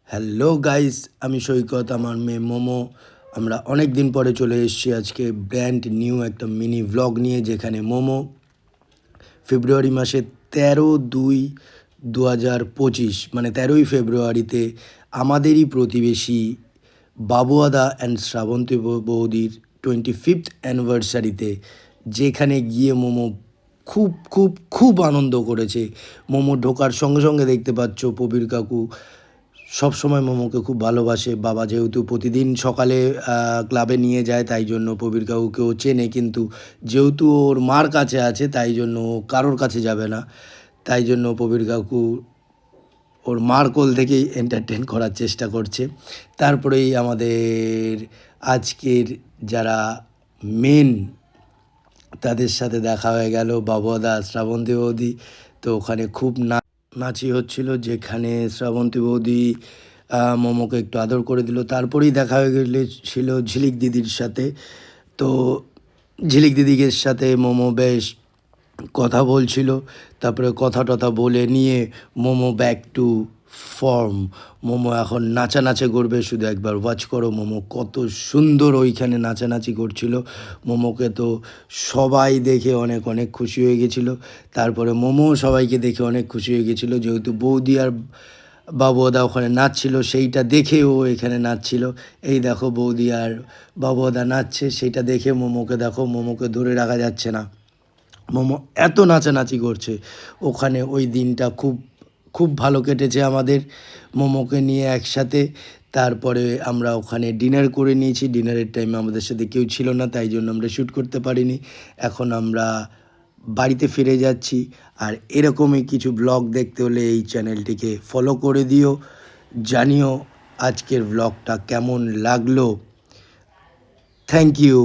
Hello guys, আমি সৈকত, আমার মেয়ে মোমো। আমরা অনেক দিন পরে চলে এসেছি আজকে ব্র্যান্ড নিউ একটা মিনি ভ্লগ নিয়ে, যেখানে মোমো ফেব্রুয়ারি মাসের 13/2/2025 মানে 13ই ফেব্রুয়ারিতে আমাদেরই প্রতিবেশী বাবুয়াদা অ্যান্ড শ্রাবন্তী বৌদির 25th অ্যানিভার্সারিতে, যেখানে গিয়ে মোমো খুব খুব খুব আনন্দ করেছে। মোমো ঢোকার সঙ্গে সঙ্গে দেখতে পাচ্ছ প্রবীর কাকু সব সময় মোমোকে খুব ভালোবাসে। বাবা যেহেতু প্রতিদিন সকালে ক্লাবে নিয়ে যায়, তাই জন্য প্রবীর কাকুকেও চেনে, কিন্তু যেহেতু ওর মার কাছে আছে তাই জন্য ও কারোর কাছে যাবে না। তাই জন্য প্রবীর কাকু ওর মার কোল থেকেই এন্টারটেন করার চেষ্টা করছে। তারপরেই আমাদের আজকের যারা মেন, তাদের সাথে দেখা হয়ে গেল বাবুদা, শ্রাবন্তী বৌদি। তো ওখানে খুব নাচি হচ্ছিল, যেখানে শ্রাবন্তী বৌদি মোমোকে একটু আদর করে দিল। তারপরেই দেখা হয়ে গেছিল ঝিলিক দিদির সাথে। তো ঝিলিক দিদির সাথে মোমো বেশ কথা বলছিল। তারপরে কথা টথা বলে নিয়ে momo back to form. Momo এখন নাচানাচি করবে, শুধু একবার ওয়াচ করো মোমো কত সুন্দর ওইখানে নাচানাচি করছিল। মোমোকে তো সবাই দেখে অনেক অনেক খুশি হয়ে গেছিলো। তারপরে মোমো সবাইকে দেখে অনেক খুশি হয়ে গেছিলো, যেহেতু বৌদি আর বাবুদা ওখানে নাচছিল, সেইটা দেখে ও এখানে নাচছিল। এই দেখো বৌদি আর বাবুদা নাচছে, সেইটা দেখে মোমোকে দেখো, মোমোকে ধরে রাখা যাচ্ছে না। মোমো এত নাচানাচি করছে ওখানে। ওই দিনটা খুব খুব ভালো কেটেছে আমাদের মোমোকে নিয়ে একসাথে। তারপরে আমরা ওখানে ডিনার করে নিয়েছি। ডিনারের টাইমে আমাদের সাথে কেউ ছিল না, তাই জন্য আমরা শ্যুট করতে পারিনি। এখন আমরা বাড়িতে ফিরে যাচ্ছি। আর এরকমই কিছু ব্লগ দেখতে হলে এই চ্যানেলটিকে ফলো করে দিও। জানিও আজকের ব্লগটা কেমন লাগলো। Thank you.